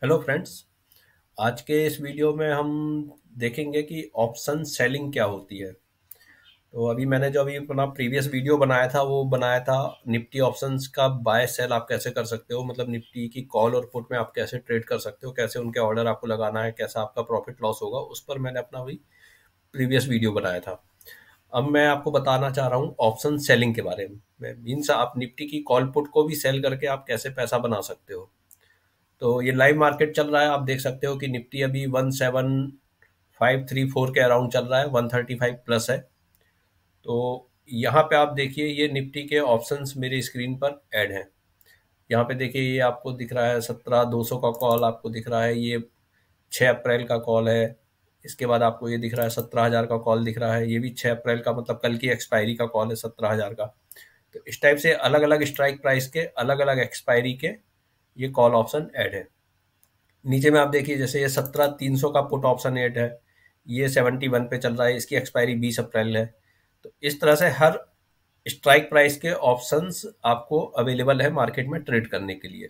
Hello friends. आज के इस वीडियो में हम देखेंगे कि ऑप्शन सेलिंग क्या होती है। तो अभी मैंने जो अभी अपना प्रीवियस वीडियो बनाया था वो बनाया था निफ्टी ऑप्शंस का बाय सेल आप कैसे कर सकते हो, मतलब निफ्टी की कॉल और पुट में आप कैसे ट्रेड कर सकते हो, कैसे उनके ऑर्डर आपको लगाना है, कैसा आपका प्रॉफिट लॉस होगा, उस पर मैंने अपना वही प्रीवियस वीडियो बनाया था। अब मैं आपको बताना चाह रहा हूँ ऑप्शन सेलिंग के बारे में। मीन्स आप निफ्टी की कॉल पुट को भी सेल करके आप कैसे पैसा बना सकते हो। तो ये लाइव मार्केट चल रहा है, आप देख सकते हो कि निफ्टी अभी 17534 के अराउंड चल रहा है, 135 प्लस है। तो यहाँ पे आप देखिए ये निफ्टी के ऑप्शंस मेरे स्क्रीन पर ऐड हैं। यहाँ पे देखिए ये आपको दिख रहा है 17200 का कॉल आपको दिख रहा है, ये 6 अप्रैल का कॉल है। इसके बाद आपको ये दिख रहा है 17,000 का कॉल दिख रहा है, ये भी 6 अप्रैल का, मतलब कल की एक्सपायरी का कॉल है 17,000 का। तो इस टाइप से अलग अलग स्ट्राइक प्राइस के अलग अलग एक्सपायरी के ये कॉल ऑप्शन ऐड है। नीचे में आप देखिए जैसे ये 17,300 का पुट ऑप्शन एट है, ये 71 पे चल रहा है, इसकी एक्सपायरी 20 अप्रैल है। तो इस तरह से हर स्ट्राइक प्राइस के ऑप्शंस आपको अवेलेबल है मार्केट में ट्रेड करने के लिए।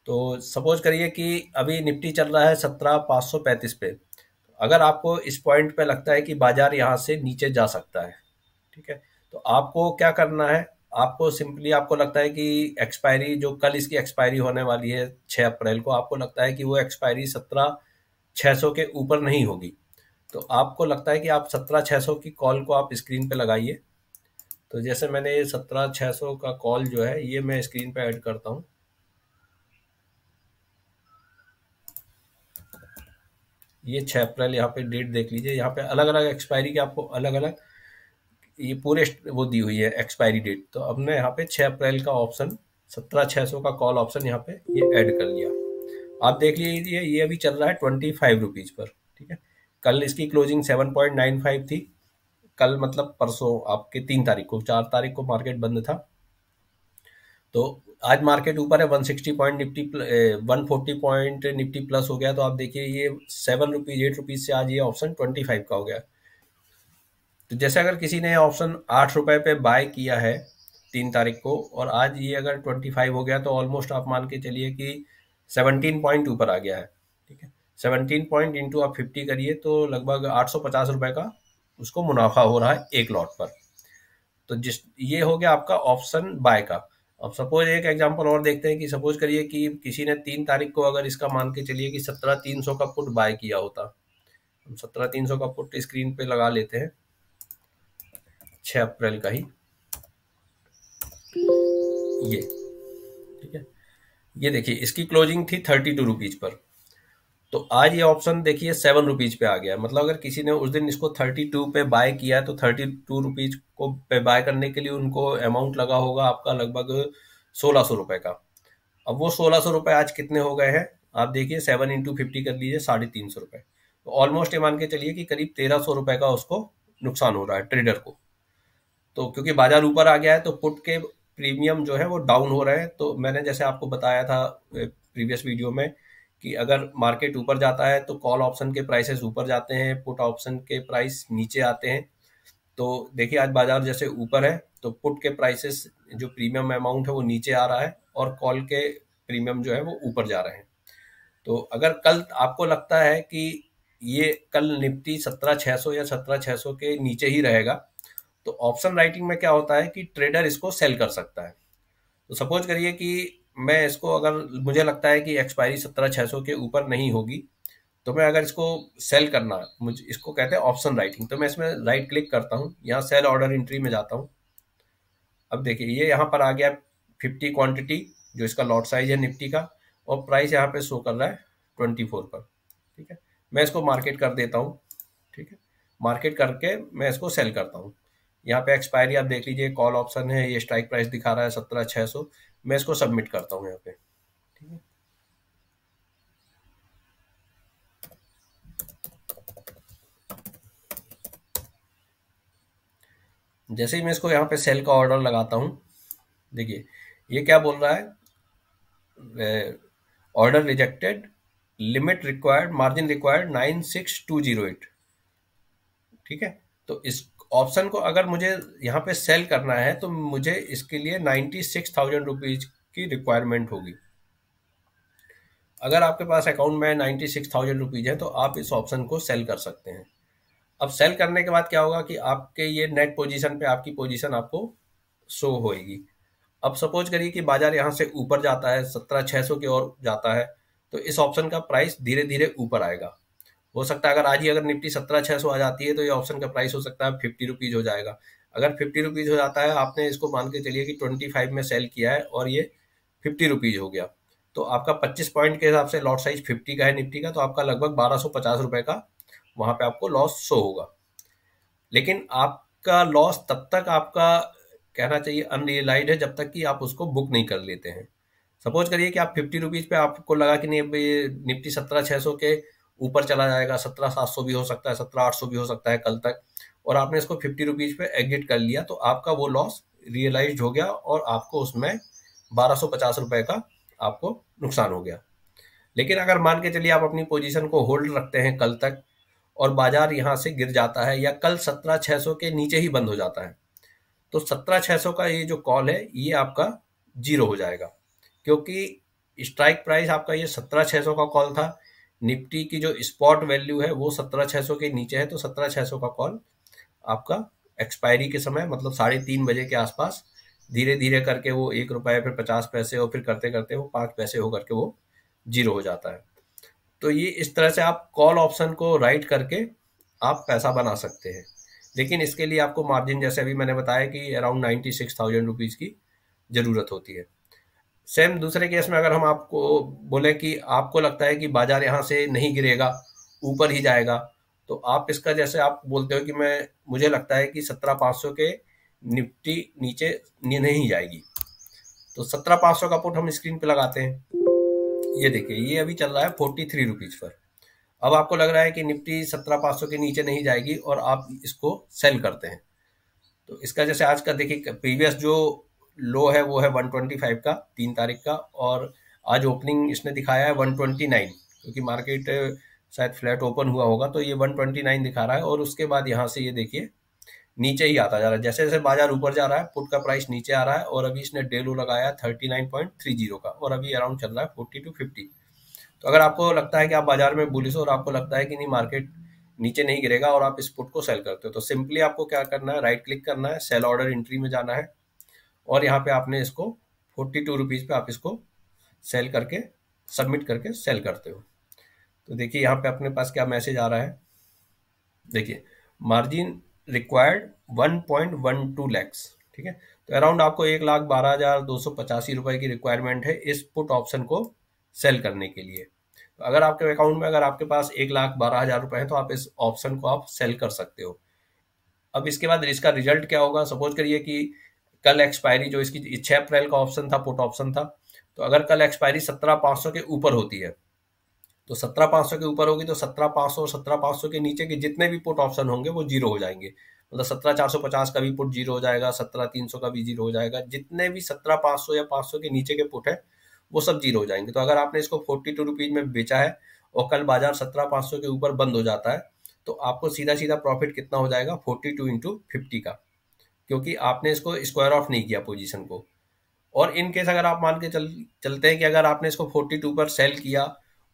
तो सपोज करिए कि अभी निफ्टी चल रहा है 17,535 पे। अगर आपको इस पॉइंट पे लगता है कि बाजार यहाँ से नीचे जा सकता है, ठीक है, तो आपको क्या करना है। आपको सिंपली आपको लगता है कि एक्सपायरी जो कल इसकी एक्सपायरी होने वाली है 6 अप्रैल को, आपको लगता है कि वो एक्सपायरी 17,600 के ऊपर नहीं होगी। तो आपको लगता है कि आप 17,600 की कॉल को आप स्क्रीन पे लगाइए। तो जैसे मैंने ये 17,600 का कॉल जो है ये मैं स्क्रीन पे ऐड करता हूँ। ये 6 अप्रैल, यहाँ पे डेट देख लीजिए, यहाँ पे अलग अलग एक्सपायरी के आपको अलग अलग ये पूरे वो दी हुई है एक्सपायरी डेट। तो हमने यहाँ पे 6 अप्रैल का ऑप्शन 17,600 का कॉल ऑप्शन यहाँ पे ये ऐड कर लिया। आप देख लीजिए ये अभी चल रहा है 25 रुपीज पर, ठीक है। कल इसकी क्लोजिंग 7.95 थी। कल मतलब परसों आपके 3 तारीख को, 4 तारीख को मार्केट बंद था। तो आज मार्केट ऊपर है 160 point, Nifty 140 point Nifty plus हो गया। तो आप देखिए ये 7 रुपीज 8 रुपीज से आज ये ऑप्शन 25 का हो गया। तो जैसे अगर किसी ने ऑप्शन 8 रुपए पे बाय किया है 3 तारीख को, और आज ये अगर 25 हो गया, तो ऑलमोस्ट आप मान के चलिए कि 17 पॉइंट ऊपर आ गया है, ठीक है। 17 पॉइंट इंटू आप 50 करिए तो लगभग 850 रुपए का उसको मुनाफा हो रहा है एक लॉट पर। तो जिस ये हो गया आपका ऑप्शन बाय का। अब सपोज एक एग्जांपल और देखते हैं कि सपोज करिए कि किसी ने 3 तारीख को अगर इसका मान के चलिए कि 17,300 का पुट बाय किया होता। हम 17,300 का पुट स्क्रीन पे लगा लेते हैं, 6 अप्रैल का ही ये, ठीक है। ये देखिए इसकी क्लोजिंग थी 32 रुपीज पर। तो आज ये ऑप्शन देखिए 7 रुपीज पे आ गया है। मतलब अगर किसी ने उस दिन इसको 32 पे बाय किया है तो 32 रुपीज को पे बाय करने के लिए उनको अमाउंट लगा होगा आपका लगभग 1,600 रुपए का। अब वो 1,600 रुपए आज कितने हो गए हैं, आप देखिए 7 इंटू 50 कर लीजिए, 350 रुपए। तो ऑलमोस्ट ये मान के चलिए कि करीब 1,300 रुपए का उसको नुकसान हो रहा है ट्रेडर को। तो क्योंकि बाजार ऊपर आ गया है तो पुट के प्रीमियम जो है वो डाउन हो रहे हैं। तो मैंने जैसे आपको बताया था प्रीवियस वीडियो में कि अगर मार्केट ऊपर जाता है तो कॉल ऑप्शन के प्राइसेस ऊपर जाते हैं, पुट ऑप्शन के प्राइस नीचे आते हैं। तो देखिए आज बाजार जैसे ऊपर है तो पुट के प्राइसेस जो प्रीमियम अमाउंट है वो नीचे आ रहा है, और कॉल के प्रीमियम जो है वो ऊपर जा रहे हैं। तो अगर कल आपको लगता है कि ये कल निफ्टी 17,600 या 17,600 के नीचे ही रहेगा, तो ऑप्शन राइटिंग में क्या होता है कि ट्रेडर इसको सेल कर सकता है। तो सपोज करिए कि मैं इसको, अगर मुझे लगता है कि एक्सपायरी 17,600 के ऊपर नहीं होगी, तो मैं अगर इसको सेल करना, मुझे इसको कहते हैं ऑप्शन राइटिंग। तो मैं इसमें राइट क्लिक करता हूँ, यहाँ सेल ऑर्डर एंट्री में जाता हूँ। अब देखिए ये यहाँ पर आ गया 50 क्वांटिटी जो इसका लॉट साइज है निफ्टी का, और प्राइस यहाँ पे शो कर रहा है 24 पर, ठीक है। मैं इसको मार्केट कर देता हूँ, ठीक है। मार्केट करके मैं इसको सेल करता हूँ। यहाँ पे एक्सपायरी आप देख लीजिए, कॉल ऑप्शन है, ये स्ट्राइक प्राइस दिखा रहा है 17,600। मैं इसको सबमिट करता हूँ यहाँ पे, ठीक है। जैसे ही मैं इसको यहाँ पे सेल का ऑर्डर लगाता हूँ, देखिए ये क्या बोल रहा है, order rejected, limit required, margin required 96,208, ठीक है। तो इस ऑप्शन को अगर मुझे यहाँ पे सेल करना है तो मुझे इसके लिए 96,000 रुपीज की रिक्वायरमेंट होगी। अगर आपके पास अकाउंट में 96,000 रुपीज़ है तो आप इस ऑप्शन को सेल कर सकते हैं। अब सेल करने के बाद क्या होगा कि आपके ये नेट पोजीशन पे आपकी पोजीशन आपको शो होएगी। अब सपोज करिए कि बाजार यहाँ से ऊपर जाता है, 17,600 की ओर जाता है, तो इस ऑप्शन का प्राइस धीरे धीरे ऊपर आएगा। हो सकता है अगर आज ही अगर निफ्टी 17,600 आ जाती है तो ये ऑप्शन का प्राइस हो सकता है 50 रुपीज हो जाएगा। अगर 50 रुपीज हो जाता है, आपने इसको मान के चलिए कि 25 में सेल किया है और ये 50 रुपीज हो गया, तो आपका 25 पॉइंट के हिसाब से लॉट साइज 50 का है निफ्टी का, तो आपका लगभग 1250 रुपए का वहां पे आपको लॉस शो होगा। लेकिन आपका लॉस तब तक आपका कहना चाहिए अनरियलाइज है जब तक कि आप उसको बुक नहीं कर लेते हैं। सपोज करिए कि आप 50 रुपीज पे आपको लगा कि नहीं अभी निफ्टी 17,600 के ऊपर चला जाएगा, 17,700 भी हो सकता है, 17,800 भी हो सकता है कल तक, और आपने इसको 50 रुपीज पे एग्जिट कर लिया, तो आपका वो लॉस रियलाइज हो गया और आपको उसमें 1250 रुपए का आपको नुकसान हो गया। लेकिन अगर मान के चलिए आप अपनी पोजीशन को होल्ड रखते हैं कल तक और बाजार यहाँ से गिर जाता है या कल 17,600 के नीचे ही बंद हो जाता है, तो 17,600 का ये जो कॉल है ये आपका जीरो हो जाएगा, क्योंकि स्ट्राइक प्राइस आपका ये 17,600 का कॉल था। निफ्टी की जो स्पॉट वैल्यू है वो 17,600 के नीचे है, तो 17,600 का कॉल आपका एक्सपायरी के समय मतलब 3:30 बजे के आसपास धीरे धीरे करके वो 1 रुपए, फिर 50 पैसे और फिर करते करते वो 5 पैसे होकर के वो जीरो हो जाता है। तो ये इस तरह से आप कॉल ऑप्शन को राइट करके आप पैसा बना सकते हैं। लेकिन इसके लिए आपको मार्जिन जैसे अभी मैंने बताया कि अराउंड 96,000 रुपीज़ की ज़रूरत होती है। सेम दूसरे केस में अगर हम आपको बोले कि आपको लगता है कि बाजार यहाँ से नहीं गिरेगा, ऊपर ही जाएगा, तो आप इसका जैसे आप बोलते हो कि मुझे लगता है कि 17,500 के निफ्टी नीचे नहीं जाएगी, तो 17,500 का पुट हम स्क्रीन पे लगाते हैं। ये देखिए ये अभी चल रहा है 43 रुपीज पर। अब आपको लग रहा है कि निफ्टी 17,500 के नीचे नहीं जाएगी और आप इसको सेल करते हैं, तो इसका जैसे आज का देखिए प्रीवियस जो लो है वो है 125 का 3 तारीख का, और आज ओपनिंग इसने दिखाया है 129, क्योंकि मार्केट शायद फ्लैट ओपन हुआ होगा, तो ये 129 दिखा रहा है। और उसके बाद यहाँ से ये देखिए नीचे ही आता जा रहा है, जैसे जैसे बाजार ऊपर जा रहा है पुट का प्राइस नीचे आ रहा है, और अभी इसने डे लो लगाया 39.30 का और अभी अराउंड चल रहा है 40 to 50। तो अगर आपको लगता है कि आप बाजार में बुलिश हो और आपको लगता है कि नहीं मार्केट नीचे नहीं गिरेगा और आप इस पुट को सेल करते हो, तो सिंपली आपको क्या करना है, राइट क्लिक करना है, सेल ऑर्डर एंट्री में जाना है और यहाँ पे आपने इसको 42 रुपीज पे आप इसको सेल करके सबमिट करके सेल करते हो। तो देखिए यहाँ पे अपने पास क्या मैसेज आ रहा है, देखिए मार्जिन रिक्वायर्ड 1.12 लैक्स, ठीक है। तो अराउंड आपको 1,12,285 रुपए की रिक्वायरमेंट है इस पुट ऑप्शन को सेल करने के लिए। तो अगर आपके अकाउंट में अगर आपके पास 1,12,000 रुपए है तो आप इस ऑप्शन को आप सेल कर सकते हो। अब इसके बाद इसका रिजल्ट क्या होगा, सपोज करिए कि कल एक्सपायरी जो इसकी 6 अप्रैल का ऑप्शन था, पुट ऑप्शन था, तो अगर कल एक्सपायरी 17,500 के ऊपर होती है, तो 17,500 के ऊपर होगी तो 17,500 और 17,500 के नीचे के जितने भी पुट ऑप्शन होंगे वो जीरो हो जाएंगे। मतलब 17,450 का भी पुट जीरो हो जाएगा, 17,300 का भी जीरो हो जाएगा, जितने भी 17,500 या 500 के नीचे के पुट है वो सब जीरो हो जाएंगे। तो अगर आपने इसको 42 रुपीज में बेचा है और कल बाजार 17,500 के ऊपर बंद हो जाता है, तो आपको सीधा सीधा प्रॉफिट कितना हो जाएगा, 42 into 50 का, क्योंकि आपने इसको स्क्वायर ऑफ नहीं किया पोजीशन को। और इन केस अगर आप मान के चलते हैं कि अगर आपने इसको 42 पर सेल किया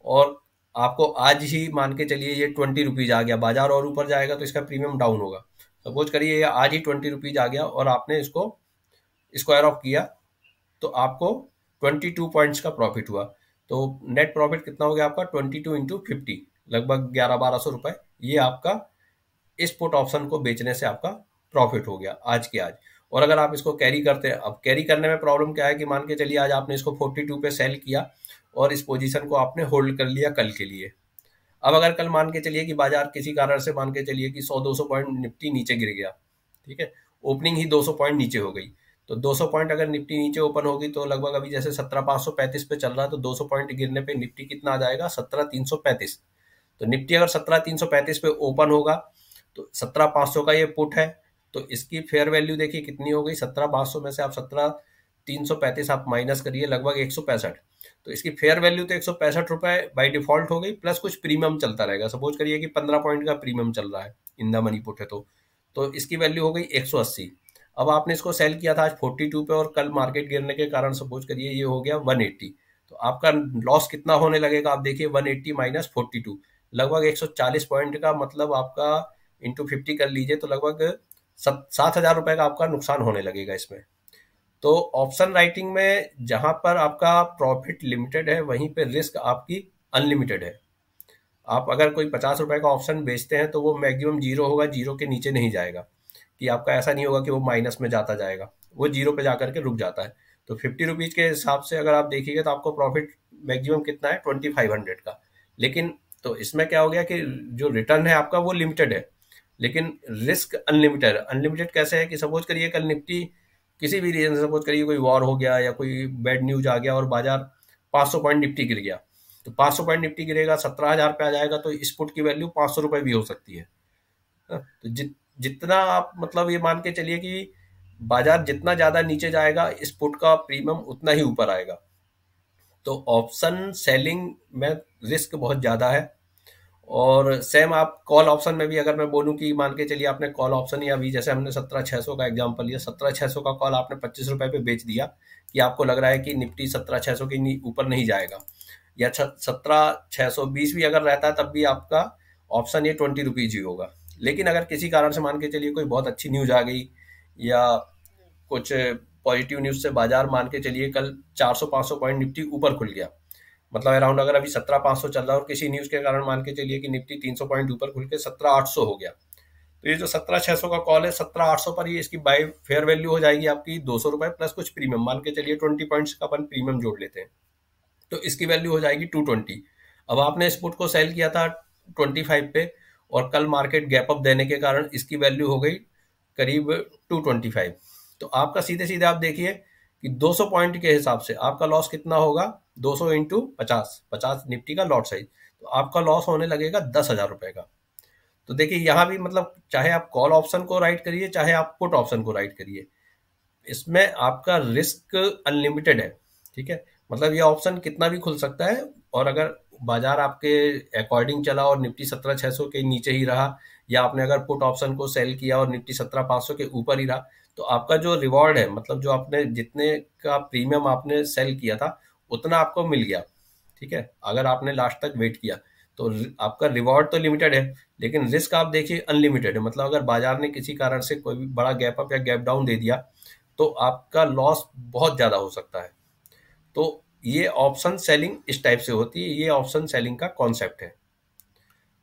और आपको आज ही मान के चलिए ये 20 रुपीज आ गया, बाजार और ऊपर जाएगा तो इसका प्रीमियम डाउन होगा। सपोज करिए ये आज ही 20 रुपीज आ गया और आपने इसको स्क्वायर ऑफ किया, तो आपको 22 पॉइंट्स का प्रॉफिट हुआ। तो नेट प्रॉफिट कितना हो गया आपका, 22 into 50, लगभग 1100-1200 रुपए। ये आपका इस पुट ऑप्शन को बेचने से आपका प्रॉफिट हो गया आज के आज। और अगर आप इसको कैरी करते हैं, अब कैरी करने में प्रॉब्लम क्या है कि मान के चलिए आज आपने इसको 42 पे सेल किया और इस पोजीशन को आपने होल्ड कर लिया कल के लिए। अब अगर कल मान के चलिए कि बाजार किसी कारण से मान के चलिए कि 100-200 पॉइंट निफ्टी नीचे गिर गया, ठीक है, ओपनिंग ही 200 पॉइंट नीचे हो गई, तो 200 पॉइंट अगर निफ्टी नीचे ओपन होगी तो लगभग अभी जैसे 17,535 पे चल रहा है, तो 200 पॉइंट गिरने पे निफ्टी कितना आ जाएगा, 17,335। तो निफ्टी अगर 17,335 पे ओपन होगा तो 17,500 का ये पुट है, तो इसकी फेयर वैल्यू देखिए कितनी हो गई, 17,500 में से आप 17,335 आप माइनस करिए, लगभग 165। तो इसकी फेयर वैल्यू तो 165 रुपए बाई डिफॉल्ट हो गई, प्लस कुछ प्रीमियम चलता रहेगा। सपोज करिए कि 15 पॉइंट का प्रीमियम चल रहा है इन द मनी पुट है, तो इसकी वैल्यू हो गई 180। अब आपने इसको सेल किया था आज 42 पे और कल मार्केट गिरने के कारण सपोज करिए ये हो गया 180, तो आपका लॉस कितना होने लगेगा आप देखिए, 180 माइनस 42, लगभग 140 पॉइंट का, मतलब आपका इंटू 50 कर लीजिए तो लगभग 7,000 रुपए का आपका नुकसान होने लगेगा इसमें। तो ऑप्शन राइटिंग में जहां पर आपका प्रॉफिट लिमिटेड है वहीं पे रिस्क आपकी अनलिमिटेड है। आप अगर कोई 50 रुपए का ऑप्शन बेचते हैं तो वो मैक्सिमम जीरो होगा, जीरो के नीचे नहीं जाएगा, कि आपका ऐसा नहीं होगा कि वो माइनस में जाता जाएगा, वो जीरो पे जाकर के रुक जाता है। तो 50 रुपीज के हिसाब से अगर आप देखिएगा तो आपको प्रॉफिट मैक्सिमम कितना है, 2500 का। लेकिन तो इसमें क्या हो गया कि जो रिटर्न है आपका वो लिमिटेड है, लेकिन रिस्क अनलिमिटेड। अनलिमिटेड कैसे है कि सपोज करिए कल निफ्टी किसी भी रीजन से, सपोज करिए कोई वॉर हो गया या कोई बैड न्यूज आ गया और बाजार 500 पॉइंट निफ्टी गिर गया, तो 500 पॉइंट निफ्टी गिरेगा, 17,000 पे आ जाएगा, तो इस पुट की वैल्यू 500 रुपए भी हो सकती है। तो जितना आप मतलब ये मान के चलिए कि बाजार जितना ज्यादा नीचे जाएगा इस पुट का प्रीमियम उतना ही ऊपर आएगा। तो ऑप्शन सेलिंग में रिस्क बहुत ज्यादा है। और सेम आप कॉल ऑप्शन में भी अगर मैं बोलूं कि मान के चलिए आपने कॉल ऑप्शन, या अभी जैसे हमने 17,600 का एग्जांपल लिया, 17,600 का कॉल आपने 25 रुपए पे बेच दिया, कि आपको लग रहा है कि निफ्टी 17,600 के ऊपर नहीं जाएगा, या 17,620 भी अगर रहता है तब भी आपका ऑप्शन ये 20 रुपीज ही होगा। लेकिन अगर किसी कारण से मान के चलिए कोई बहुत अच्छी न्यूज आ गई, या कुछ पॉजिटिव न्यूज से बाजार मान के चलिए कल 400-500 पॉइंट निफ्टी ऊपर खुल गया, मतलब अराउंड अगर अभी 17,500 चल रहा है और किसी न्यूज के कारण मान के चलिए कि निफ्टी 300 पॉइंट ऊपर खुल के 17,800 हो गया, तो ये जो 17,600 का कॉल है 17,800 पर ये इसकी बाय फेयर वैल्यू हो जाएगी आपकी 200 रुपए प्लस कुछ प्रीमियम, मान के चलिए 20 पॉइंट्स का अपन प्रीमियम जोड़ लेते हैं, तो इसकी वैल्यू हो जाएगी 220। अब आपने इस पुट को सेल किया था 25 पे, और कल मार्केट गैप अप देने के कारण इसकी वैल्यू हो गई करीब 225। तो आपका सीधे सीधे आप देखिए कि 200 पॉइंट के हिसाब से आपका लॉस कितना होगा, 200 इंटू 50, 50 निफ्टी का लॉट साइज, तो आपका लॉस होने लगेगा 10,000 रुपए का। तो देखिए यहाँ भी मतलब चाहे आप कॉल ऑप्शन को राइट करिए चाहे आप पुट ऑप्शन को राइट करिए, इसमें आपका रिस्क अनलिमिटेड है। ठीक है, मतलब ये ऑप्शन कितना भी खुल सकता है, और अगर बाजार आपके अकॉर्डिंग चला और निफ्टी 17,600 के नीचे ही रहा, या आपने अगर पुट ऑप्शन को सेल किया और निफ्टी 17,500 के ऊपर ही रहा, तो आपका जो रिवॉर्ड है, मतलब जो आपने जितने का प्रीमियम आपने सेल किया था उतना आपको मिल गया। ठीक है, अगर आपने लास्ट तक वेट किया तो आपका रिवॉर्ड तो लिमिटेड है, लेकिन रिस्क आप देखिए अनलिमिटेड है। मतलब अगर बाजार ने किसी कारण से कोई भी बड़ा गैप अप या गैप डाउन दे दिया तो आपका लॉस बहुत ज्यादा हो सकता है। तो ये ऑप्शन सेलिंग इस टाइप से होती है, ये ऑप्शन सेलिंग का कॉन्सेप्ट है।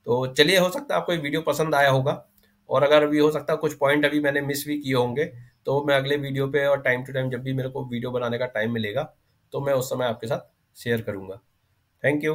तो चलिए, हो सकता है आपको ये वीडियो पसंद आया होगा, और अगर भी हो सकता है कुछ पॉइंट अभी मैंने मिस भी किए होंगे, तो मैं अगले वीडियो पे और टाइम टू टाइम जब भी मेरे को वीडियो बनाने का टाइम मिलेगा तो मैं उस समय आपके साथ शेयर करूंगा। Thank you.